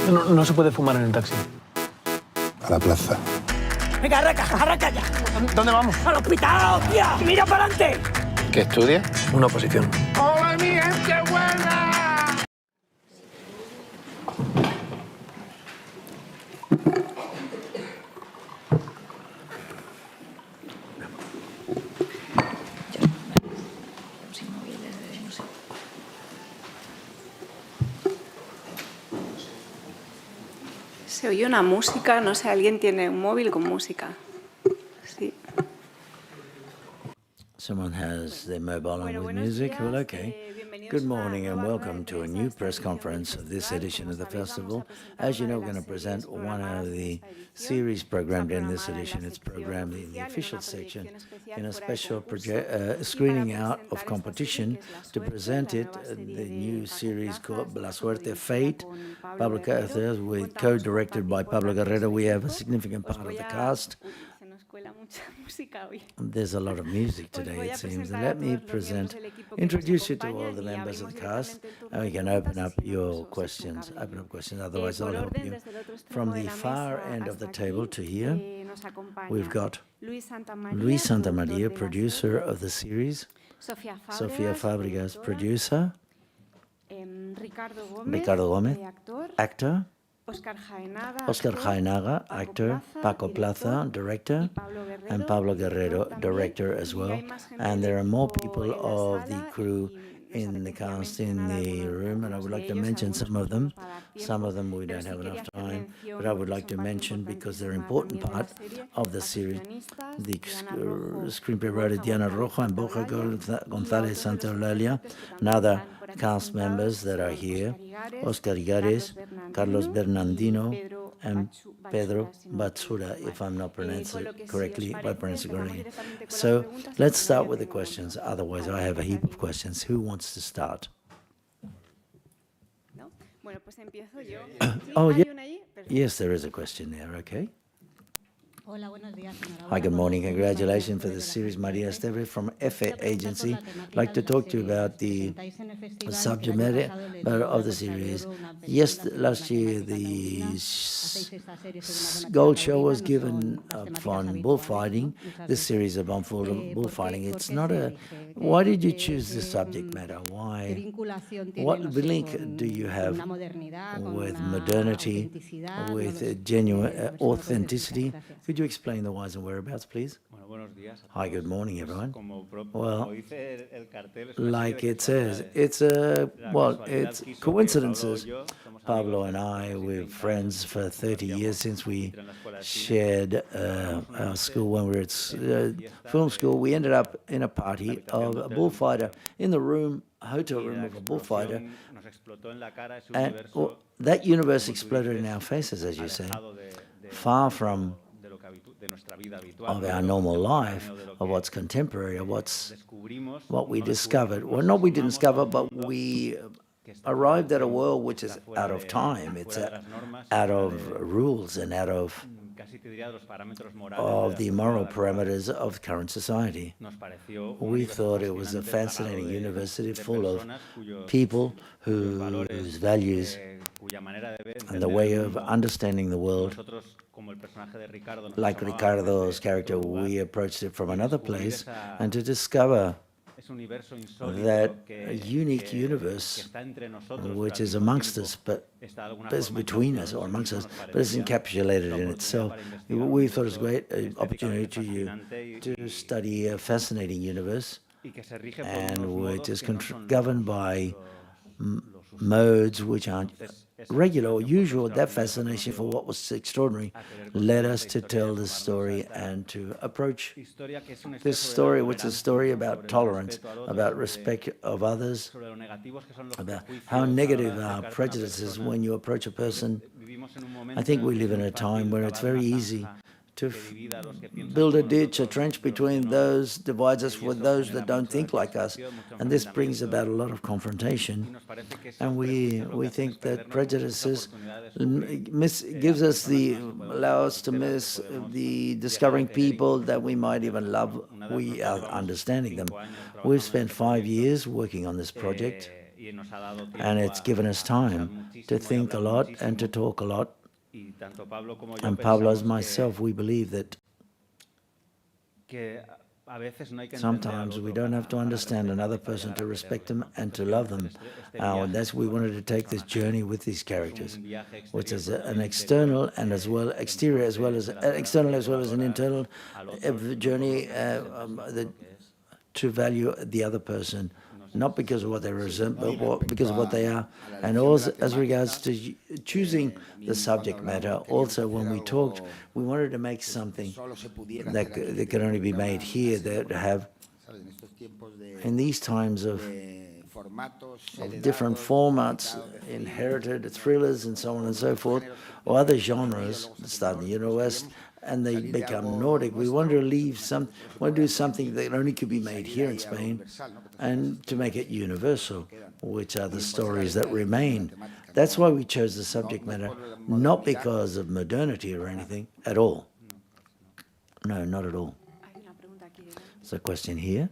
No se puede fumar en el taxi. A la plaza. Venga, arranca ya. ¿Dónde vamos? ¡Al hospital, hostia! ¡Mira para adelante! ¿Qué estudia? Una oposición. ¡Hola, mi gente buena! Se oye una música, no sé, alguien tiene un móvil con música. Sí. Someone has their mobile on with music. Well, okay. Good morning and welcome to a new press conference of this edition of the festival. As you know, we're going to present one of the series programmed in this edition. It's programmed in the official section in a special screening out of competition to present it, the new series called La Suerte, Fate. Pablo with co-directed by Pablo Guerrero. We have a significant part of the cast. There's a lot of music today, it seems. And let me introduce you to all the members of the cast, and we can open up questions. Otherwise, I'll help you. From the far end of the table to here, we've got Luis Santamaria, producer of the series, Sofia Fábregas, producer, Ricardo Gómez, actor, Óscar Jaenada, actor, Paco Plaza, director, and Pablo Guerrero, director as well. And there are more people of the crew in the cast in the room, and I would like to mention some of them. Some of them we don't have enough time, but I would like to mention because they're an important part of the series. The screenplay writer Diana Roja and Borja González Santaolalla, and other cast members that are here, Óscar Igares, Carlos Bernardino, and Pedro Batsura, if I'm not pronouncing it correctly, if I pronounce it correctly. So let's start with the questions. Otherwise, I have a heap of questions. Who wants to start? Oh, yeah. Yes, there is a question there, okay. Hi, good morning. Congratulations for the series. Maria Esteve from FA Agency. I'd like to talk to you about the subject matter of the series. Yes, last year the gold show was given on bullfighting. This series is on bullfighting. It's not a... Why did you choose this subject matter? Why? What link do you have with modernity, with genuine authenticity? Could you explain the whys and whereabouts, please? Hi, good morning, everyone. Well, like it says, it's coincidences. Pablo and I, we're friends for 30 years since we shared our school when we were at film school. We ended up in a party of a bullfighter in the hotel room of a bullfighter. And that universe exploded in our faces, as you say, far from of our normal life, of what's contemporary, of what we discovered. Well, not we didn't discover, but we arrived at a world which is out of time. It's out of rules and out of the moral parameters of current society. We thought it was a fascinating university full of people whose values and the way of understanding the world, like Ricardo's character, we approached it from another place, and to discover that unique universe which is amongst us, but is between us or amongst us, but is encapsulated in itself. We thought it was a great opportunity to study a fascinating universe, and which is governed by modes which aren't regular or usual. That fascination for what was extraordinary led us to tell this story and to approach this story, which is a story about tolerance, about respect of others, about how negative are prejudices when you approach a person. I think we live in a time where it's very easy to build a ditch, a trench between those, divides us with those that don't think like us. And this brings about a lot of confrontation. And we think that prejudices allow us to miss the discovering people that we might even love. We are understanding them. We've spent 5 years working on this project. And it's given us time to think a lot and to talk a lot. And Pablo as myself, we believe that sometimes we don't have to understand another person to respect them and to love them. And that's we wanted to take this journey with these characters, which is an external and as well exterior as well as external as well as an internal journey to value the other person, not because of what they represent, but because of what they are. And also as regards to choosing the subject matter, also when we talked, we wanted to make something that can only be made here, that have, in these times of different formats, inherited thrillers and so on and so forth, or other genres that start in the Euro West, and they become Nordic. We want to do something that only could be made here in Spain, and to make it universal, which are the stories that remain. That's why we chose the subject matter, not because of modernity or anything at all. No, not at all. There's a question here.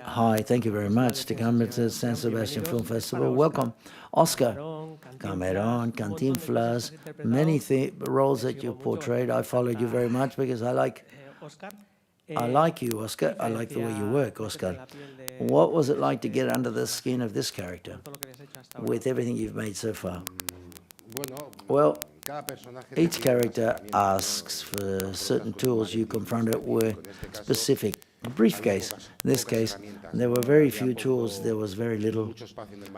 Hi, thank you very much to come to the San Sebastian Film Festival. Welcome, Óscar, Cameron, Cantinflas, many roles that you portrayed. I followed you very much because I like you, Óscar. I like the way you work, Óscar. What was it like to get under the skin of this character with everything you've made so far? Well, each character asks for certain tools. You confronted were specific. Briefcase. In this case, there were very few tools. There was very little.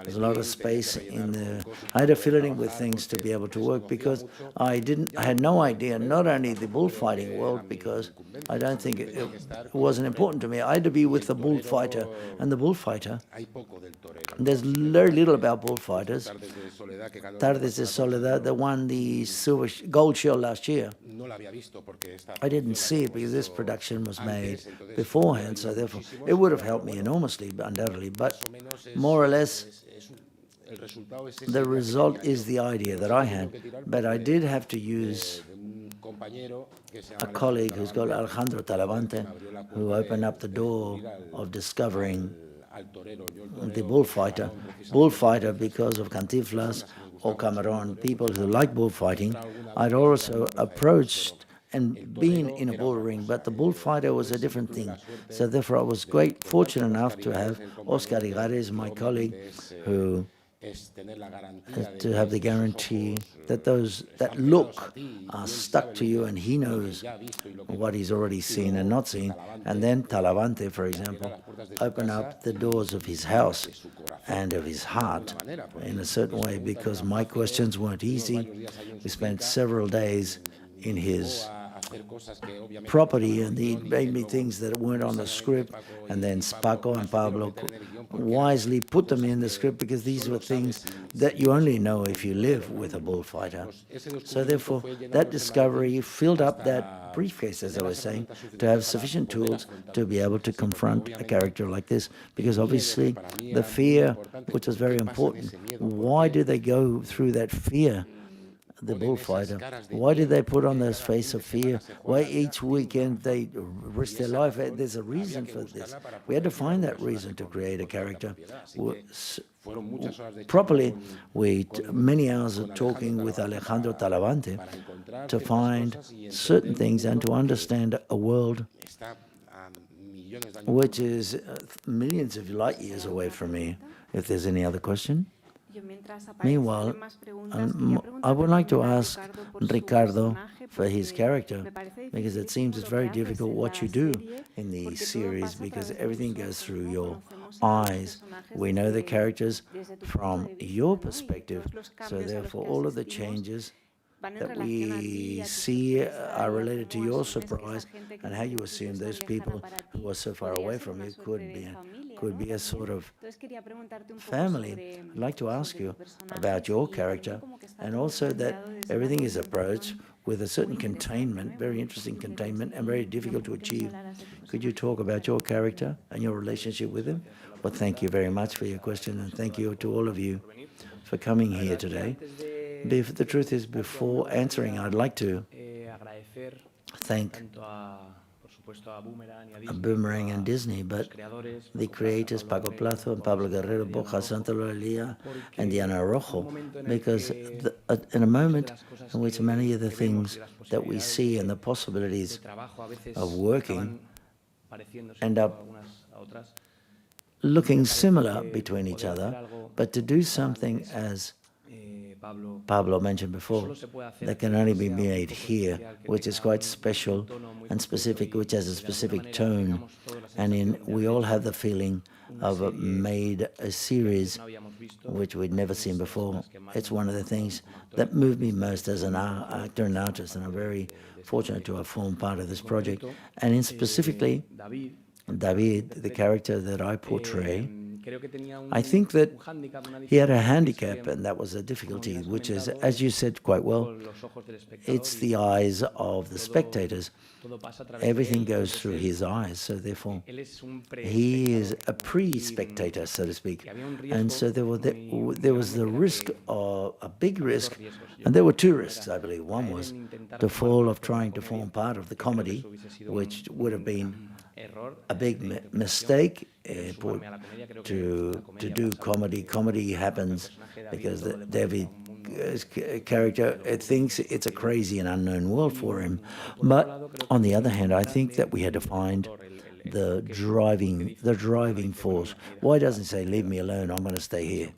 There's a lot of space in the. I had to fill it in with things to be able to work because I had no idea. Not only the bullfighting world, because I don't think it wasn't important to me. I had to be with the bullfighter, and the bullfighter. There's very little about bullfighters. Tardes de Soledad, that won the gold shield last year. I didn't see it because this production was made beforehand, so therefore it would have helped me enormously, undoubtedly. But more or less, the result is the idea that I had. But I did have to use a colleague who's called Alejandro Talavante, who opened up the door of discovering the bullfighter because of Cantinflas or Cameron, people who like bullfighting. I'd also approached and been in a bull ring, but the bullfighter was a different thing. So therefore I was fortunate enough to have Óscar Igares, my colleague, who to have the guarantee that that look are stuck to you, and he knows what he's already seen and not seen. And then Talavante, for example, opened up the doors of his house and of his heart in a certain way, because my questions weren't easy. We spent several days in his property, and he made me things that weren't on the script, and then Paco and Pablo wisely put them in the script, because these were things that you only know if you live with a bullfighter. So therefore, that discovery filled up that briefcase, as I was saying, to have sufficient tools to be able to confront a character like this, because obviously the fear, which was very important. Why do they go through that fear? The bullfighter. Why did they put on this face of fear? Why each weekend they risk their life? There's a reason for this. We had to find that reason to create a character. Properly, many hours of talking with Alejandro Talavante to find certain things and to understand a world which is millions of light years away from me. If there's any other question? Meanwhile, I would like to ask Ricardo for his character, because it seems it's very difficult what you do in the series, because everything goes through your eyes. We know the characters from your perspective, so therefore all of the changes that we see are related to your surprise and how you assume those people who are so far away from you could be a sort of family. I'd like to ask you about your character, and also that everything is approached with a certain containment, very interesting containment, and very difficult to achieve. Could you talk about your character and your relationship with him? Well, thank you very much for your question, and thank you to all of you for coming here today. The truth is, before answering, I'd like to thank Boomerang and Disney, but the creators, Paco Plaza and Pablo Guerrero, Borja Santamaria and Diana Rojo, because in a moment in which many of the things that we see and the possibilities of working end up looking similar between each other, but to do something, as Pablo mentioned before, that can only be made here, which is quite special and specific, which has a specific tone. And we all have the feeling of made a series which we'd never seen before. It's one of the things that moved me most as an actor and artist, and I'm very fortunate to have formed part of this project. And in specifically, David, the character that I portray, I think that he had a handicap, and that was a difficulty, which is, as you said quite well, it's the eyes of the spectators. Everything goes through his eyes, so therefore he is a pre-spectator, so to speak. And so there was the risk, of a big risk, and there were two risks, I believe. One was the fall of trying to form part of the comedy, which would have been a big mistake to do comedy. Comedy happens because David's character thinks it's a crazy and unknown world for him. But on the other hand, I think that we had to find the driving force. Why doesn't he say, leave me alone, I'm going to stay here?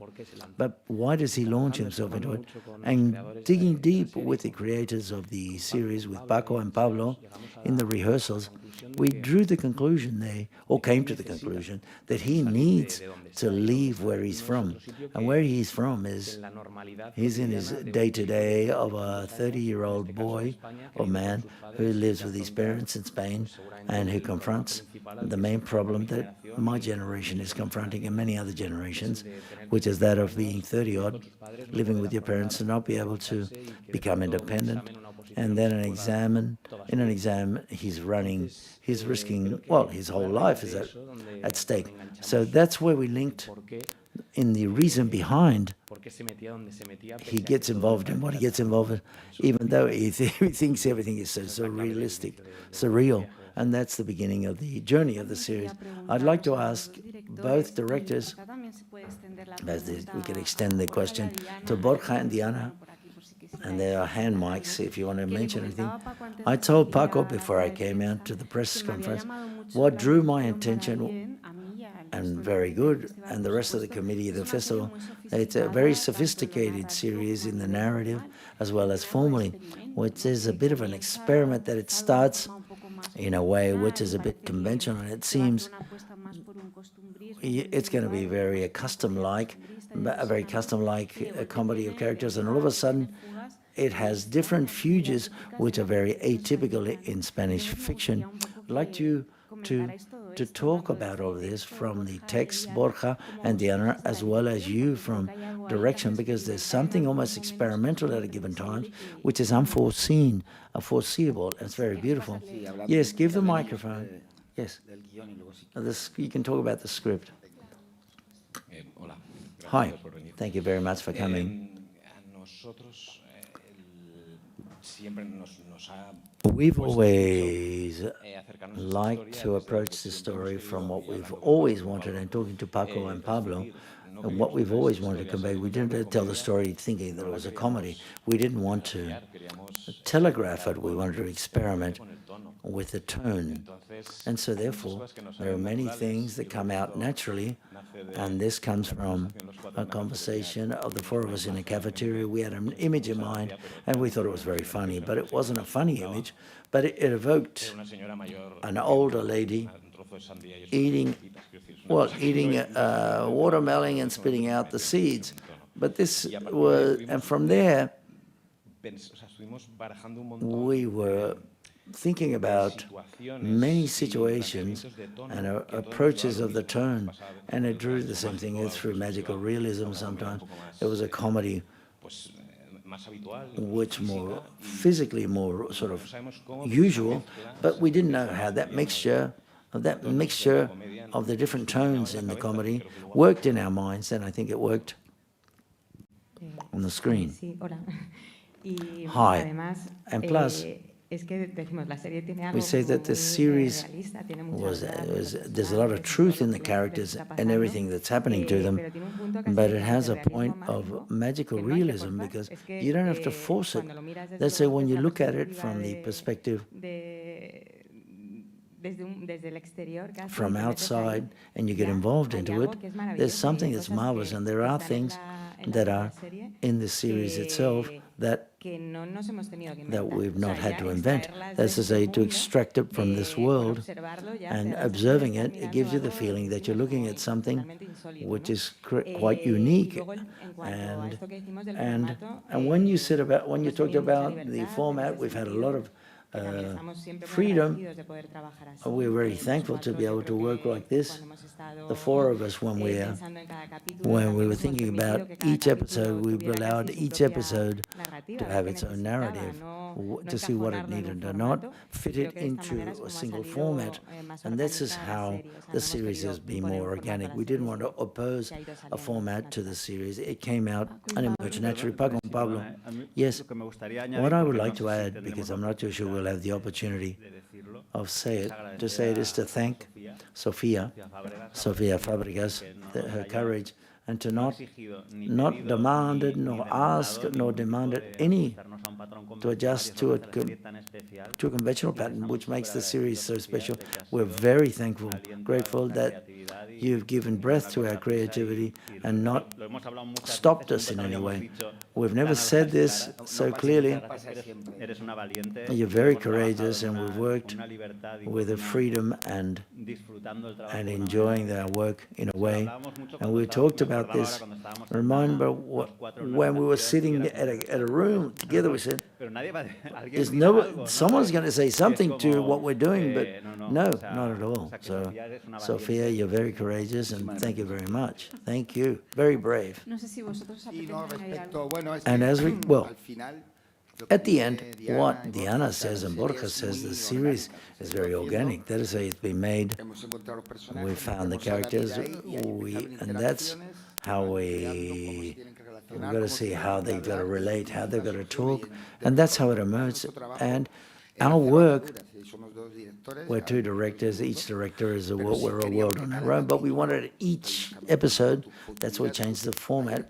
But why does he launch himself into it? And digging deep with the creators of the series, with Paco and Pablo, in the rehearsals, we drew the conclusion came to the conclusion that he needs to leave where he's from. And where he's from is, he's in his day-to-day of a 30-year-old boy or man who lives with his parents in Spain and who confronts the main problem that my generation is confronting and many other generations, which is that of being 30-odd, living with your parents and not be able to become independent. And then in an exam, he's risking, his whole life is at stake. So that's where we linked in the reason behind he gets involved in what he gets involved in, even though he thinks everything is so realistic, surreal. And that's the beginning of the journey of the series. I'd like to ask both directors, we can extend the question to Borja and Diana, and there are hand mics if you want to mention anything. I told Paco before I came out to the press conference, what drew my attention, and very good, and the rest of the committee of the festival, it's a very sophisticated series in the narrative as well as formally, which is a bit of an experiment that it starts in a way which is a bit conventional, and it seems it's going to be very custom-like, a very custom-like comedy of characters, and all of a sudden it has different fugues which are very atypical in Spanish fiction. I'd like to talk about all of this from the text, Borja and Diana, as well as you from direction, because there's something almost experimental at a given time, which is unforeseen, foreseeable, and it's very beautiful. Yes, give the microphone. Yes. You can talk about the script. Hi. Thank you very much for coming. We've always liked to approach the story from what we've always wanted, and talking to Paco and Pablo, and what we've always wanted to convey. We didn't tell the story thinking that it was a comedy. We didn't want to telegraph it. We wanted to experiment with the tone. And so therefore, there are many things that come out naturally, and this comes from a conversation of the four of us in a cafeteria. We had an image in mind, and we thought it was very funny, but it wasn't a funny image, but it evoked an older lady eating watermelon and spitting out the seeds. But this was, and from there, we were thinking about many situations and approaches of the tone, and it drew the same thing. It's through magical realism sometimes. It was a comedy which more physically more sort of usual, but we didn't know how that mixture of the different tones in the comedy worked in our minds, and I think it worked on the screen. Hi. And plus, We say that the series there's a lot of truth in the characters and everything that's happening to them, but it has a point of magical realism because you don't have to force it. Let's say when you look at it from the perspective from outside and you get involved into it, there's something that's marvelous, and there are things that are in the series itself that we've not had to invent. That's to say, to extract it from this world and observing it, it gives you the feeling that you're looking at something which is quite unique. And when you talked about the format, we've had a lot of freedom. We're very thankful to be able to work like this. The four of us, when we were thinking about each episode, we've allowed each episode to have its own narrative, to see what it needed to not fit it into a single format. And this is how the series has been more organic. We didn't want to oppose a format to the series. It came out and emerged naturally. Paco and Pablo. Yes, what I would like to add, because I'm not too sure we'll have the opportunity of to say it is to thank Sofia Fábregas, her courage, and to not demand it, nor ask, nor demand it to adjust to a conventional pattern, which makes the series so special. We're very thankful, grateful that you've given breath to our creativity and not stopped us in any way. We've never said this so clearly. You're very courageous, and we've worked with a freedom and enjoying our work in a way. And we talked about this. Remember when we were sitting at a room together, we said, someone's going to say something to what we're doing, but no, not at all. So, Sofia, you're very courageous, and thank you very much. Thank you. Very brave. And at the end, what Diana says and Borja says, the series is very organic. That is, it's been made. We found the characters, and that's how we've got to see how they've got to relate, how they've got to talk, and that's how it emerged. And our work, we're two directors, each director is we're a world on our own, but we wanted each episode, that's why we changed the format.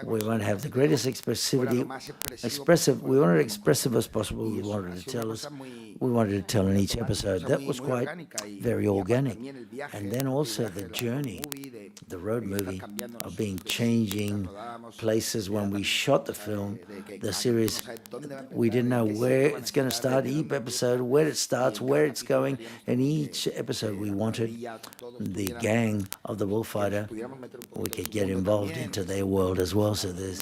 We want to have the greatest expressive, we wanted it expressive as possible. We wanted to tell in each episode. That was quite very organic. And then also the journey, the road movie of changing places when we shot the film, the series, we didn't know where it's going to start, each episode, where it starts, where it's going. In each episode, we wanted the gang of the bullfighter, we could get involved into their world as well. So there's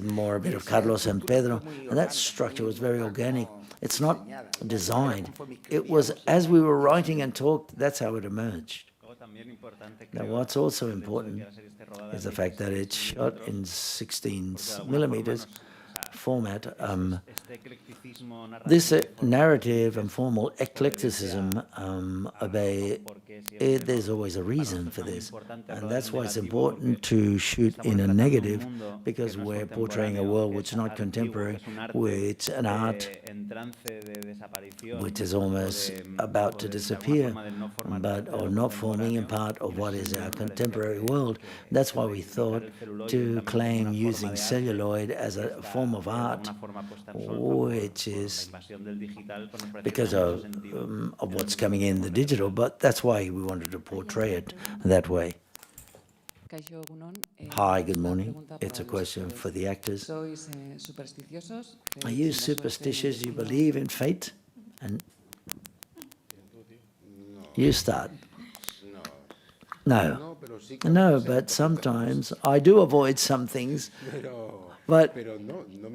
more a bit of Carlos and Pedro, and that structure was very organic. It's not designed. It was as we were writing and talked, that's how it emerged. Now, what's also important is the fact that it's shot in 16 millimeters format. This narrative and formal eclecticism, there's always a reason for this. And that's why it's important to shoot in a negative, because we're portraying a world which is not contemporary, which an art which is almost about to disappear, or not forming a part of what is our contemporary world. That's why we thought to claim using celluloid as a form of art, which is because of what's coming in the digital, but that's why we wanted to portray it that way. Hi, good morning. It's a question for the actors. Are you superstitious? You believe in fate? And you start. No, but sometimes I do avoid some things. But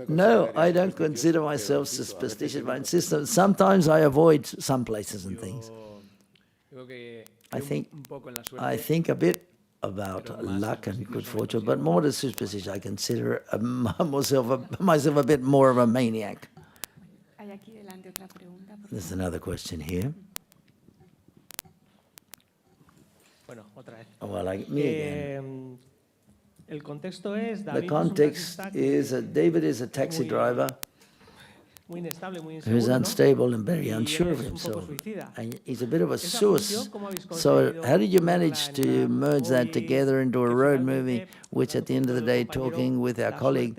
no, I don't consider myself superstitious. I insist that sometimes I avoid some places and things. I think a bit about luck and good fortune, but more than superstition, I consider myself a bit more of a maniac. There's another question here. Well, me again. The context is that David is a taxi driver. who's unstable and very unsure of himself. And he's a bit of a suicide. So how did you manage to merge that together into a road movie, which at the end of the day, talking with our colleague,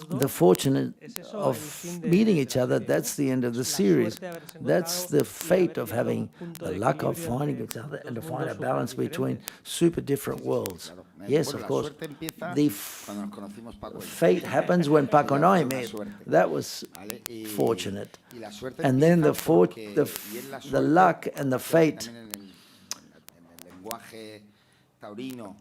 the fortune of meeting each other, that's the end of the series. That's the fate of having the luck of finding each other and to find a balance between super different worlds. Yes, of course. The fate happens when Paco and I met. That was fortunate. And then the luck and the fate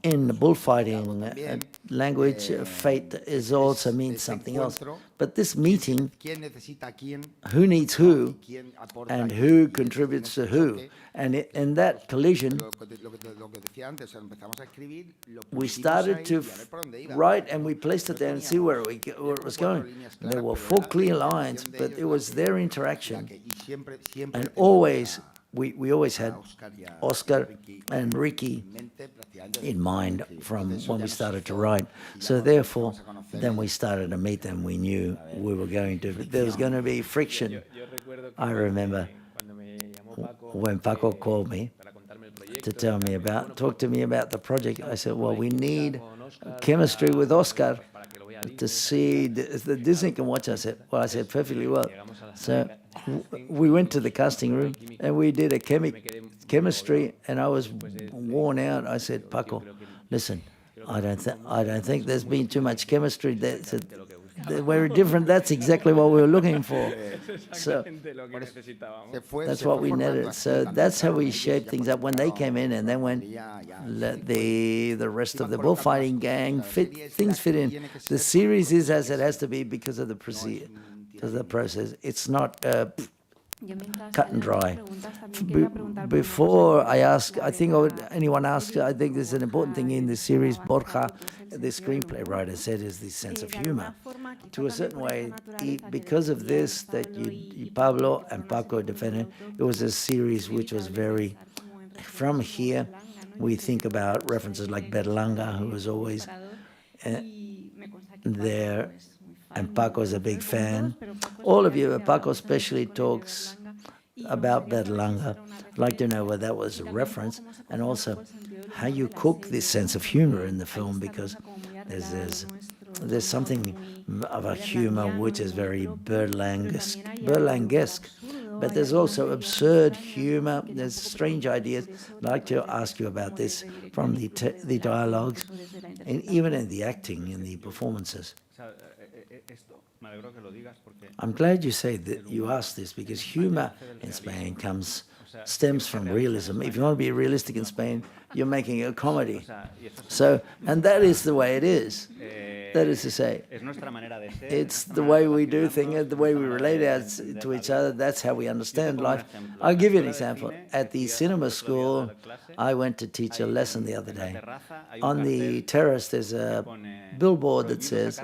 in the bullfighting language, fate is also means something else. But this meeting, who needs who, and who contributes to who, and in that collision, we started to write, and we placed it there and see where it was going. There were 4 clear lines, but it was their interaction, and always. We always had Óscar and Ricky in mind from when we started to write. So therefore, then we started to meet them. We knew there was going to be friction. I remember when Paco called me to talk to me about the project. I said, well, we need chemistry with Óscar to see the Disney can watch. I said, perfectly well. So we went to the casting room and we did a chemistry, and I was worn out. I said, Paco, listen, I don't think there's been too much chemistry. We're different. That's exactly what we were looking for. So that's what we needed. So that's how we shaped things up when they came in, and then when the rest of the bullfighting gang things fit in. The series is as it has to be because of the process. It's not cut and dry. Before I ask, I think anyone asks, I think there's an important thing in this series. Borja, the screenplay writer, said is the sense of humor. To a certain way, because of this, that Pablo and Paco defended, it was a series which was very, from here, we think about references like Berlanga, who was always there, and Paco's a big fan. All of you, Paco especially talks about Berlanga. I'd like to know whether that was a reference, and also how you cook this sense of humor in the film, because there's something of a humor which is very Berlangesque, but there's also absurd humor, there's strange ideas. I'd like to ask you about this from the dialogues, and even in the acting, in the performances. I'm glad you say that you asked this, because humor in Spain stems from realism. If you want to be realistic in Spain, you're making a comedy. So, and that is the way it is. That is to say, it's the way we do things, the way we relate to each other. That's how we understand life. I'll give you an example. At the cinema school, I went to teach a lesson the other day. On the terrace, there's a billboard that says,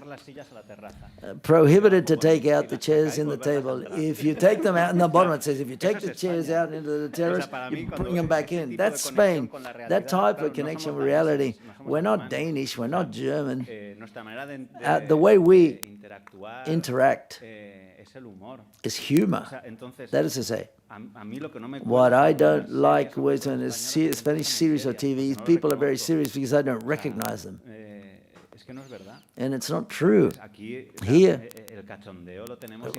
prohibited to take out the chairs in the table. If you take them out, in the bottom it says, if you take the chairs out into the terrace, you bring them back in. That's Spain. That type of connection with reality. We're not Danish, we're not German. The way we interact is humor. That is to say, what I don't like with a Spanish series or TV is people are very serious because I don't recognize them. And it's not true. Here,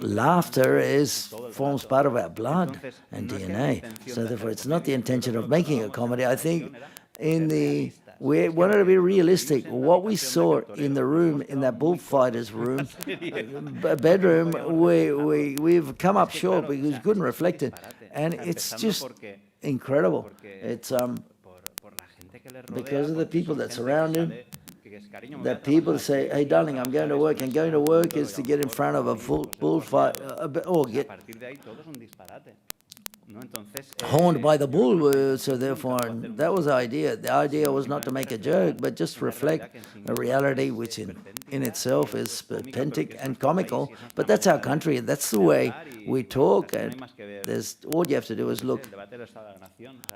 laughter forms part of our blood and DNA. So therefore, it's not the intention of making a comedy. I think we wanted to be realistic. What we saw in the room, in that bullfighter's room, bedroom, we've come up short because we couldn't reflect it. And it's just incredible. It's because of the people that surround him, that people say, hey, darling, I'm going to work. And going to work is to get in front of a bullfight or get horned by the bull. So therefore, that was the idea. The idea was not to make a joke, but just reflect a reality which in itself is authentic and comical. But that's our country. That's the way we talk. And all you have to do is look.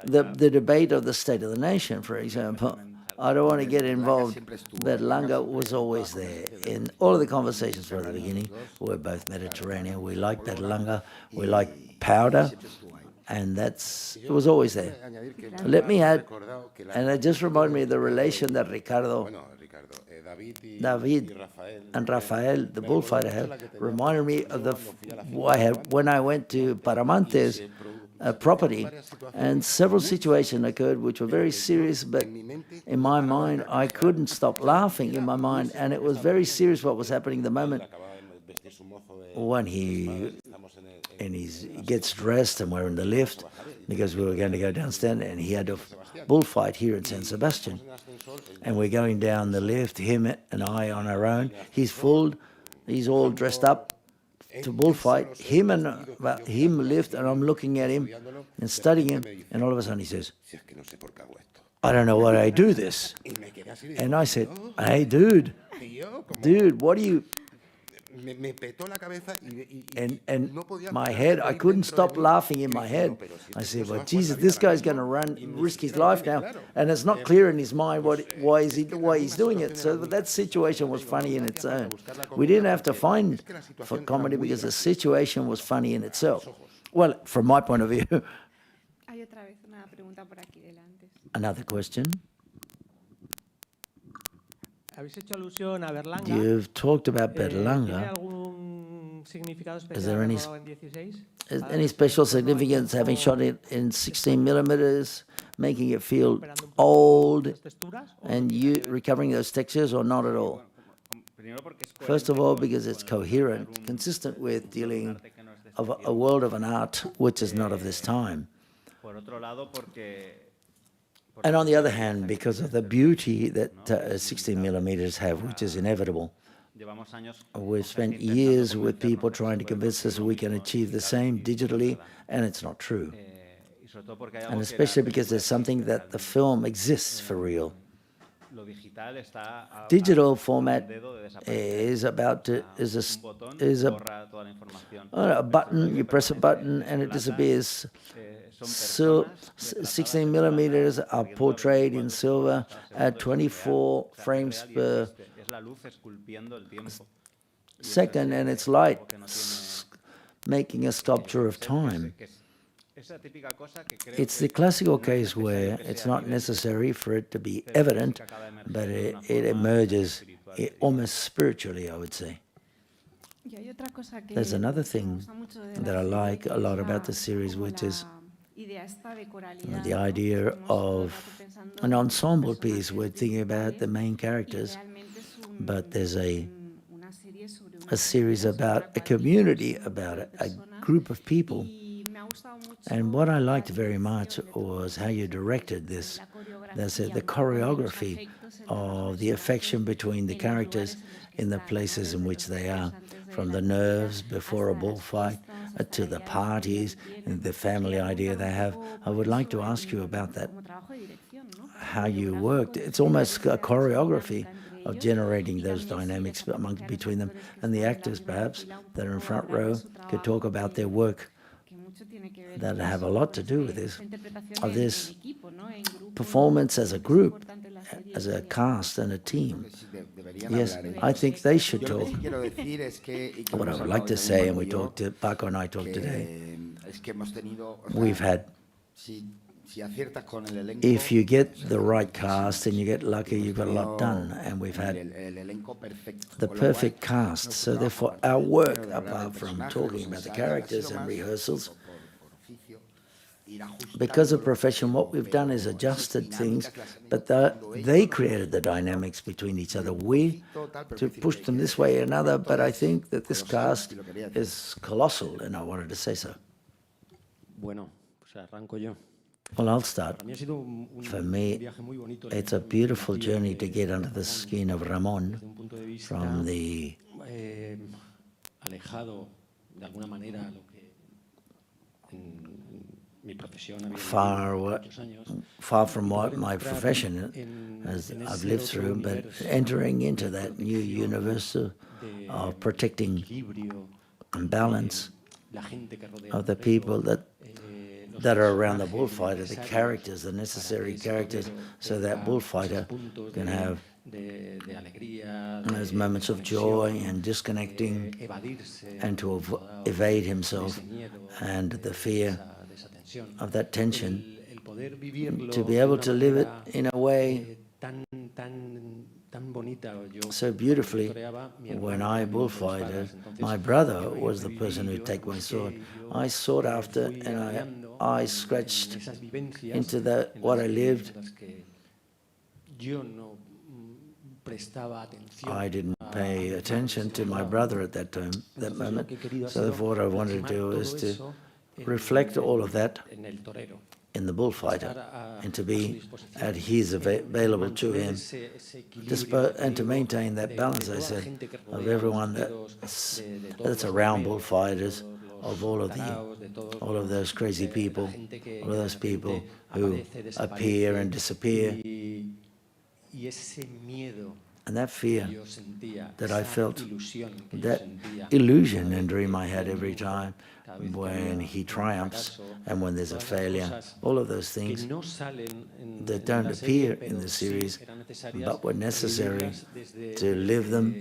The debate of the state of the nation, for example. I don't want to get involved. Berlanga was always there. In all of the conversations from the beginning, we're both Mediterranean. We like Berlanga, we like powder, and it was always there. Let me add, and it just reminded me of the relation that Ricardo, David, and Rafael, the bullfighter, have, reminded me of when I went to Paramante's property, and several situations occurred which were very serious, but in my mind, I couldn't stop laughing in my mind, and it was very serious what was happening the moment when he gets dressed and we're in the lift because we were going to go downstairs, and he had a bullfight here in San Sebastian. And we're going down the lift, him and I on our own. He's all dressed up to bullfight. Him lift, and I'm looking at him and studying him, and all of a sudden he says, I don't know why I do this. And I said, hey, dude, what do you... And my head, I couldn't stop laughing in my head. I said, well, Jesus, this guy's going to risk his life now. And it's not clear in his mind why he's doing it. So that situation was funny in its own. We didn't have to find for comedy because the situation was funny in itself. Well, from my point of view. Another question. You've talked about Berlanga. Is there any special significance having shot it in 16 millimeters, making it feel old, and you recovering those textures, or not at all? First of all, because it's coherent, consistent with dealing of a world of an art which is not of this time. And on the other hand, because of the beauty that 16 millimeters have, which is inevitable. We've spent years with people trying to convince us we can achieve the same digitally, and it's not true. And especially because there's something that the film exists for real. Digital format is a button, you press a button and it disappears. So 16 millimeters are portrayed in silver at 24 frames per second, and it's light making a sculpture of time. It's the classical case where it's not necessary for it to be evident, but it emerges almost spiritually, I would say. There's another thing that I like a lot about the series, which is the idea of an ensemble piece. We're thinking about the main characters, but there's a series about a community, about a group of people. And what I liked very much was how you directed this. That's the choreography of the affection between the characters in the places in which they are, from the nerves before a bullfight to the parties and the family idea they have. I would like to ask you about that, how you worked. It's almost a choreography of generating those dynamics between them. And the actors, perhaps, that are in front row could talk about their work that have a lot to do with this performance as a group, as a cast and a team. Yes, I think they should talk. What I would like to say, and Paco and I talked today, we've had, if you get the right cast and you get lucky, you've got a lot done. And we've had the perfect cast. So therefore, our work, apart from talking about the characters and rehearsals, because of profession, what we've done is adjusted things, but they created the dynamics between each other. We to push them this way or another, but I think that this cast is colossal, and I wanted to say so. Well, I'll start. For me, it's a beautiful journey to get under the skin of Ramon from the far from what my profession as I've lived through, but entering into that new universe of protecting and balance of the people that that are around the bullfighter, the characters, the necessary characters, so that bullfighter can have those moments of joy and disconnecting and to evade himself and the fear of that tension, to be able to live it in a way so beautifully. When I bullfighted, my brother was the person who'd take my sword. I sought after and I scratched into what I lived. I didn't pay attention to my brother at that moment. So therefore what I wanted to do is to reflect all of that in the bullfighter and to be at his available to him, and to maintain that balance, I said, of everyone that's around bullfighters, of all of those crazy people, all of those people who appear and disappear. And that fear that I felt, that illusion and dream I had every time when he triumphs and when there's a failure, all of those things that don't appear in the series but were necessary to live them,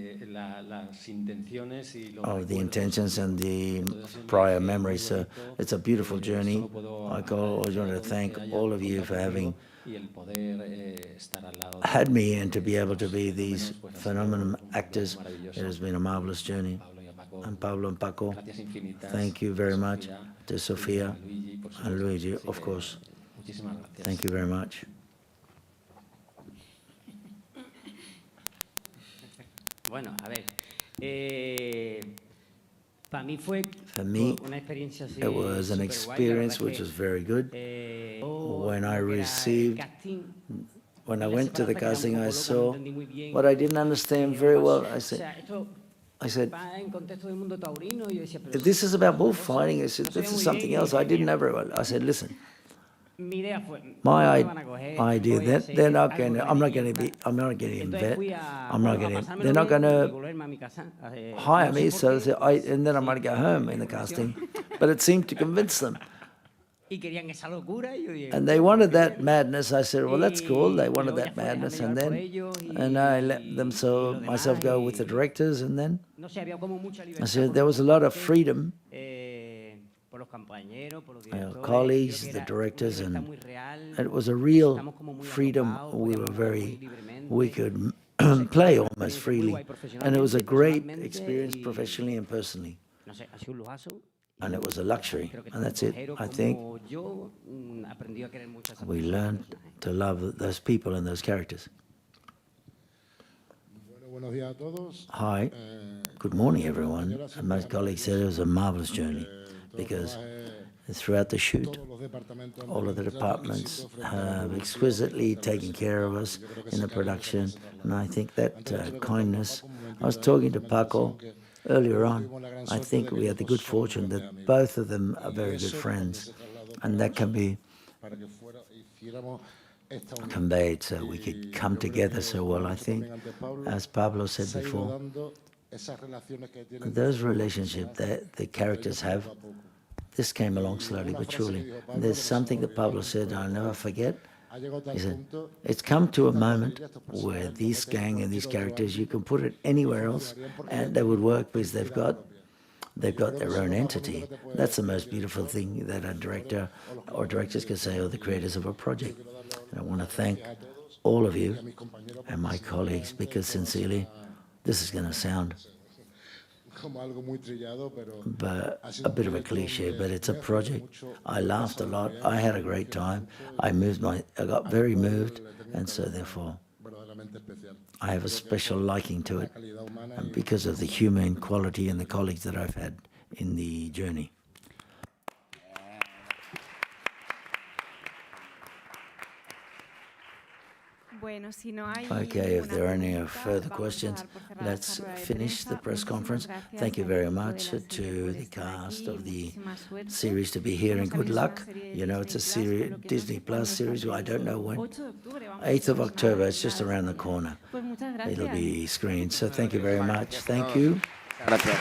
of the intentions and the prior memories. So it's a beautiful journey. I always want to thank all of you for having had me and to be able to be these phenomenal actors. It has been a marvelous journey. And Pablo and Paco, thank you very much. To Sofia and Luigi, of course. Thank you very much. Bueno, a ver. For me, it was an experience which was very good. When I went to the casting, I saw what I didn't understand very well. I said, if this is about bullfighting, I said, this is something else. I didn't know very well. I said, listen, my idea that they're not going to, they're not going to hire me, so and then I'm going to go home in the casting. But it seemed to convince them. And they wanted that madness. I said, well, that's cool. They wanted that madness. And I let myself go with the directors. And then I said, there was a lot of freedom. Our colleagues, the directors, and it was a real freedom. We could play almost freely. And it was a great experience professionally and personally. And it was a luxury, and that's it. I think we learned to love those people and those characters. Hi, good morning, everyone. And my colleague said it was a marvelous journey because throughout the shoot, all of the departments have exquisitely taken care of us in the production, and I think that kindness. I was talking to Paco earlier on. I think we had the good fortune that both of them are very good friends, and that can be conveyed so we could come together so well. I think, as Pablo said before, those relationships that the characters have, this came along slowly but surely. And there's something that Pablo said I'll never forget. He said, it's come to a moment where this gang and these characters, you can put it anywhere else and they would work because they've got their own entity. That's the most beautiful thing that a director or directors can say, or the creators of a project. And I want to thank all of you and my colleagues, because sincerely, this is going to sound but a bit of a cliche, but it's a project. I laughed a lot. I had a great time. I got very moved, and so therefore I have a special liking to it, and because of the human quality and the colleagues that I've had in the journey. Okay, if there are any further questions, let's finish the press conference. Thank you very much to the cast of the series to be here, and good luck. You know, it's a series, Disney Plus series. I don't know when. 8th of October, it's just around the corner. It'll be screened. So thank you very much. Thank you. Gracias.